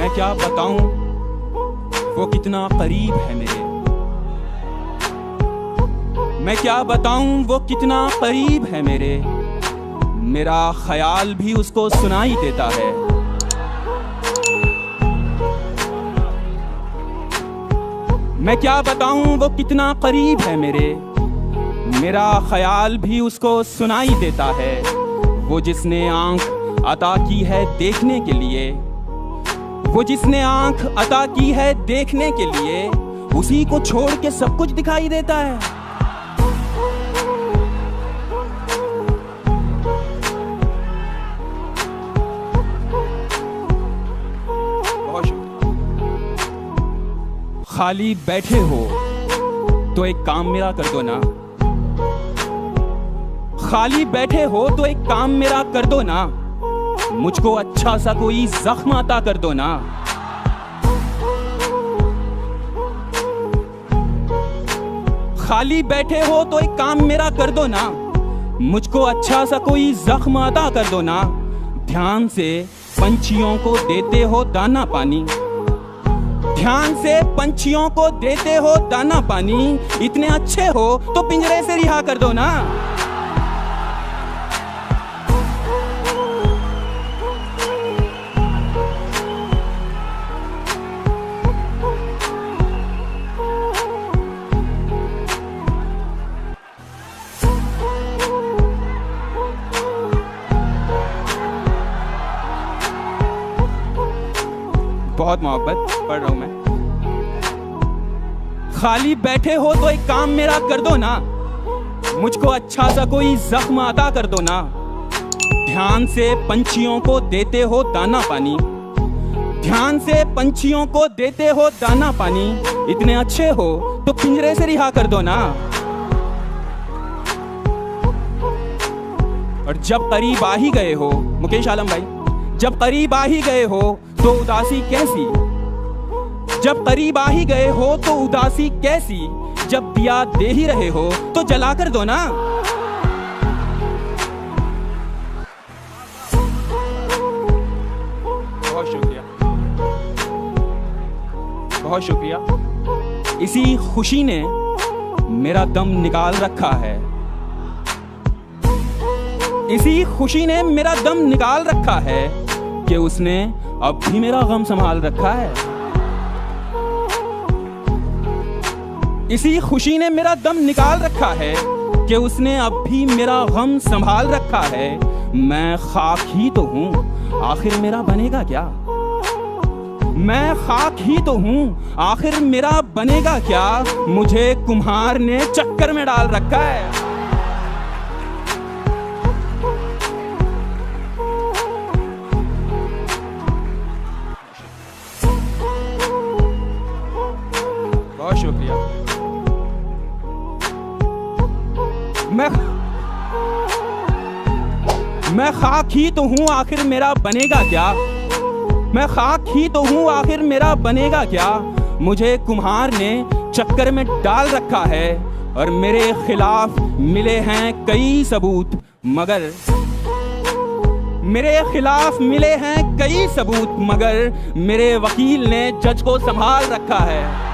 मैं क्या बताऊं वो कितना करीब है मेरे। मैं क्या बताऊं वो कितना करीब है मेरे। मेरा ख्याल भी उसको सुनाई देता है। मैं क्या बताऊं वो कितना करीब है मेरे। मेरा ख्याल भी उसको सुनाई देता है। वो जिसने आंख अता की है देखने के लिए, वो जिसने आंख अता की है देखने के लिए, उसी को छोड़ के सब कुछ दिखाई देता है। बहुत शुक्रिया। खाली बैठे हो तो एक काम मेरा कर दो ना। खाली बैठे हो तो एक काम मेरा कर दो ना। मुझको अच्छा सा कोई जख्म अता कर दो ना। खाली बैठे हो तो एक काम मेरा कर दो ना। मुझको अच्छा सा कोई जख्म अता कर दो ना। ध्यान से पंछियों को देते हो दाना पानी। ध्यान से पंछियों को देते हो दाना पानी। इतने अच्छे हो तो पिंजरे से रिहा कर दो ना। बहुत मोहब्बत पढ़ रहा हूं मैं। खाली बैठे हो तो एक काम मेरा कर दो ना। मुझको अच्छा सा कोई जख्म अता कर दो ना। ध्यान से पंछियों को देते हो दाना पानी। ध्यान से पंछियों को देते हो दाना पानी। इतने अच्छे हो तो पिंजरे से रिहा कर दो ना। और जब करीब आ ही गए हो मुकेश आलम भाई, जब करीब आ ही गए हो तो उदासी कैसी। जब करीब आ ही गए हो तो उदासी कैसी। जब दिया दे ही रहे हो तो जला कर दो ना। बहुत शुक्रिया, बहुत शुक्रिया। इसी खुशी ने मेरा दम निकाल रखा है। इसी खुशी ने मेरा दम निकाल रखा है कि उसने अब भी मेरा गम संभाल रखा है। इसी खुशी ने मेरा दम निकाल रखा है कि उसने अब भी मेरा गम संभाल रखा है। मैं खाक ही तो हूं, आखिर मेरा बनेगा क्या। मैं खाक ही तो हूं, आखिर मेरा बनेगा क्या। मुझे कुम्हार ने चक्कर में डाल रखा है। बहुत शुक्रिया। मैं खाक ही तो हूं, आखिर मेरा बनेगा क्या। मैं खाक ही तो हूं, आखिर मेरा बनेगा क्या। मुझे कुम्हार ने चक्कर में डाल रखा है और मेरे खिलाफ मिले हैं कई सबूत, मगर मेरे खिलाफ मिले हैं कई सबूत, मगर मेरे वकील ने जज को संभाल रखा है।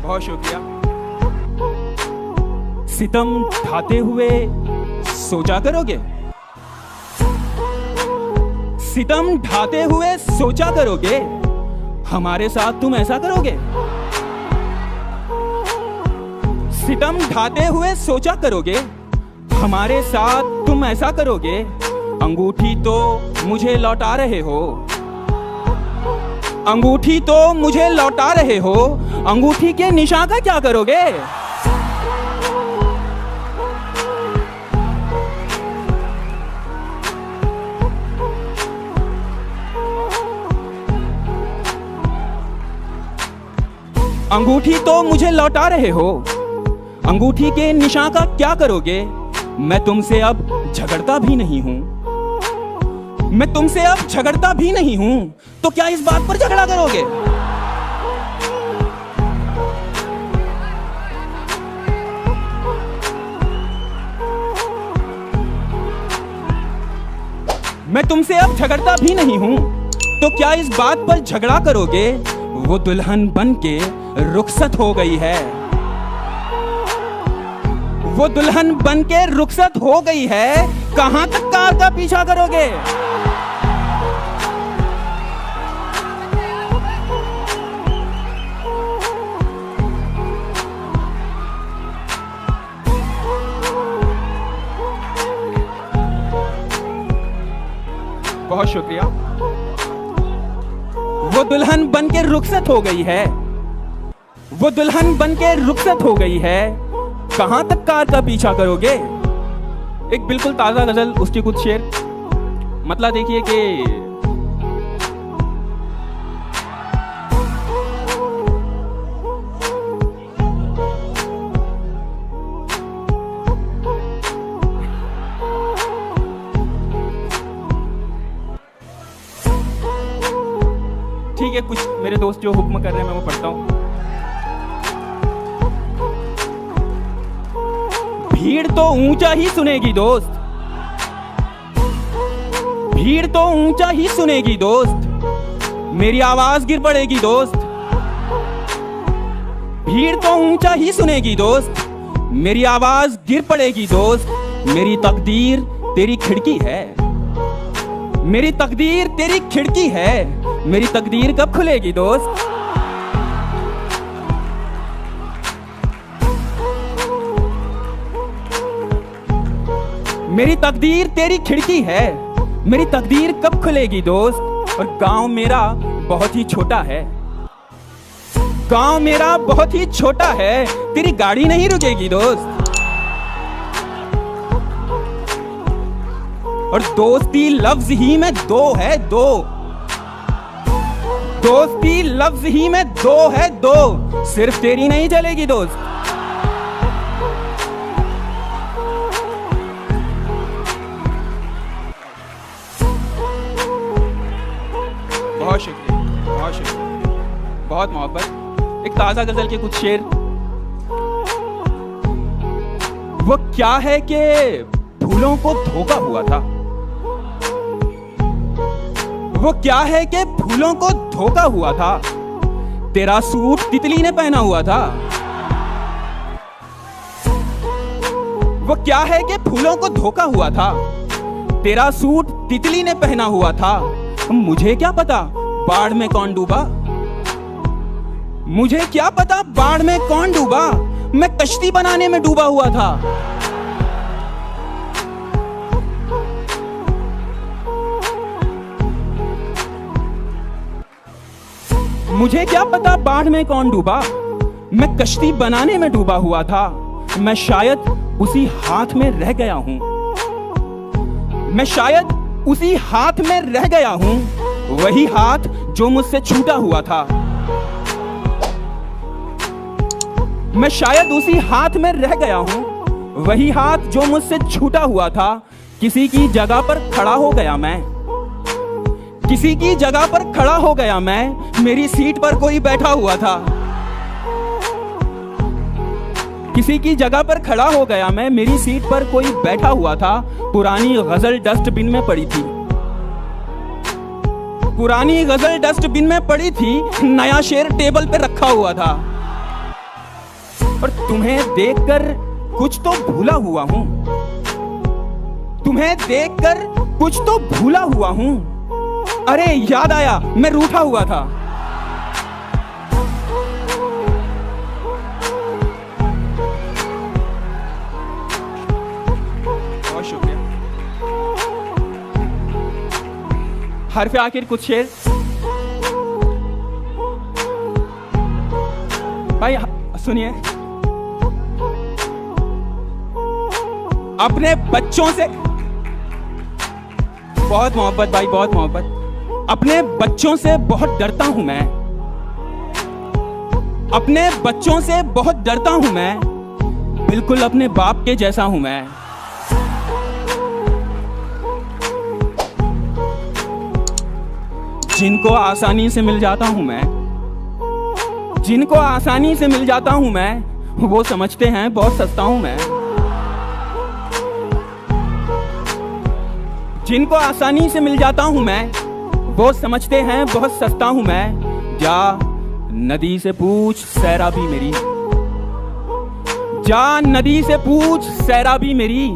बहुत शुक्रिया। सितम ढाते हुए सोचा करोगे। सितम ढाते हुए सोचा करोगे, हमारे साथ तुम ऐसा करोगे। सितम ढाते हुए सोचा करोगे, हमारे साथ तुम ऐसा करोगे। अंगूठी तो मुझे लौटा रहे हो। अंगूठी तो मुझे लौटा रहे हो। अंगूठी के निशान का क्या करोगे। अंगूठी तो मुझे लौटा रहे हो। अंगूठी के निशान का क्या करोगे। मैं तुमसे अब झगड़ता भी नहीं हूं। मैं तुमसे अब झगड़ता भी नहीं हूं, तो क्या इस बात पर झगड़ा करोगे। मैं तुमसे अब झगड़ता भी नहीं हूं, तो क्या इस बात पर झगड़ा करोगे? वो दुल्हन बन के रुखसत हो गई है, वो दुल्हन बन के रुखसत हो गई है, कहां तक कार का पीछा करोगे? बहुत शुक्रिया। वो दुल्हन बन के रुखसत हो गई है, वो दुल्हन बन के रुखसत हो गई है, कहां तक कार का पीछा करोगे? एक बिल्कुल ताजा गजल, उसके कुछ शेर। मतलब देखिए कि ठीक है, कुछ मेरे दोस्त जो हुक्म कर रहे हैं मैं वो पढ़ता हूं। भीड़ तो ऊंचा ही सुनेगी दोस्त, भीड़ तो ऊंचा ही सुनेगी दोस्त, मेरी आवाज गिर पड़ेगी दोस्त। भीड़ तो ऊंचा ही सुनेगी दोस्त, मेरी आवाज गिर पड़ेगी दोस्त। मेरी तकदीर तेरी खिड़की है, मेरी तकदीर तेरी खिड़की है, मेरी तकदीर कब खुलेगी दोस्त? मेरी तकदीर तेरी खिड़की है, मेरी तकदीर कब खुलेगी दोस्त? और गांव मेरा बहुत ही छोटा है, गांव मेरा बहुत ही छोटा है, तेरी गाड़ी नहीं रुकेगी दोस्त। और दोस्ती लफ्ज ही में दो है, दो, दोस्ती लफ्ज ही में दो है, दो, सिर्फ तेरी नहीं चलेगी दोस्त। बहुत शुक्रिया, बहुत शुक्रिया, बहुत मोहब्बत। एक ताजा गजल के कुछ शेर। वो क्या है कि फूलों को धोखा हुआ था, वो क्या है कि फूलों को धोखा हुआ था, तेरा सूट तितली ने पहना हुआ था। वो क्या है कि फूलों को धोखा हुआ था, तेरा सूट तितली ने पहना हुआ था। मुझे क्या पता बाढ़ में कौन डूबा, मुझे क्या पता बाढ़ में कौन डूबा, मैं कश्ती बनाने में डूबा हुआ था। मुझे क्या पता बाढ़ में कौन डूबा, मैं कश्ती बनाने में डूबा हुआ था। मैं शायद उसी हाथ में रह गया हूं, मैं शायद उसी हाथ में रह गया हूं, वही हाथ जो मुझसे छूटा हुआ था। मैं शायद उसी हाथ में रह गया हूं, वही हाथ जो मुझसे छूटा हुआ था। किसी की जगह पर खड़ा हो गया मैं, किसी की जगह पर खड़ा हो गया मैं, मेरी सीट पर कोई बैठा हुआ था। किसी की जगह पर खड़ा हो गया मैं, मेरी सीट पर कोई बैठा हुआ था। पुरानी गजल डस्टबिन में पड़ी थी, पुरानी गजल डस्टबिन में पड़ी थी, नया शेर टेबल पे रखा हुआ था। और तुम्हें देखकर कुछ तो भूला हुआ हूं, तुम्हें देखकर कुछ तो भूला हुआ हूं। अरे याद आया मैं रूठा हुआ था। बहुत शुक्रिया। हरफ आखिर कुछ शेर। भाई सुनिए, अपने बच्चों से बहुत मोहब्बत भाई, बहुत मोहब्बत। अपने बच्चों से बहुत डरता हूं मैं, अपने बच्चों से बहुत डरता हूं मैं, बिल्कुल अपने बाप के जैसा हूं मैं। जिनको आसानी से मिल जाता हूं मैं, जिनको आसानी से मिल जाता हूं मैं, वो समझते हैं बहुत सस्ता हूं मैं। जिनको आसानी से मिल जाता हूं मैं, वो समझते हैं बहुत सस्ता हूं मैं। जा नदी से पूछ सैराबी मेरी, जा नदी से पूछ सैराबी मेरी,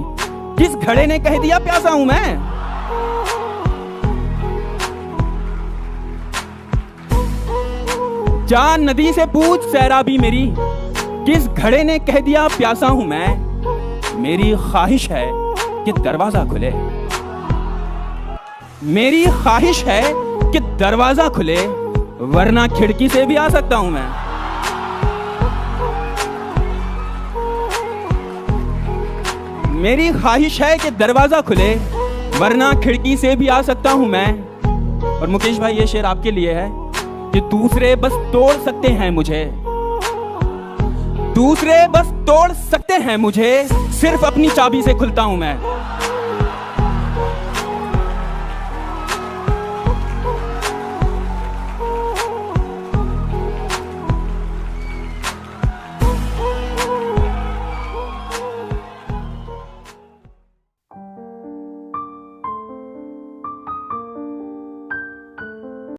किस घड़े ने कह दिया प्यासा हूं मैं। जा नदी से पूछ सैराबी मेरी, किस घड़े ने कह दिया प्यासा हूं मैं। मेरी ख्वाहिश है कि दरवाजा खुले, मेरी ख्वाहिश है कि दरवाजा खुले, वरना खिड़की से भी आ सकता हूं मैं। मेरी ख्वाहिश है कि दरवाजा खुले, वरना खिड़की से भी आ सकता हूं मैं। और मुकेश भाई, ये शेर आपके लिए है कि दूसरे बस तोड़ सकते हैं मुझे, दूसरे बस तोड़ सकते हैं मुझे, सिर्फ अपनी चाबी से खुलता हूं मैं।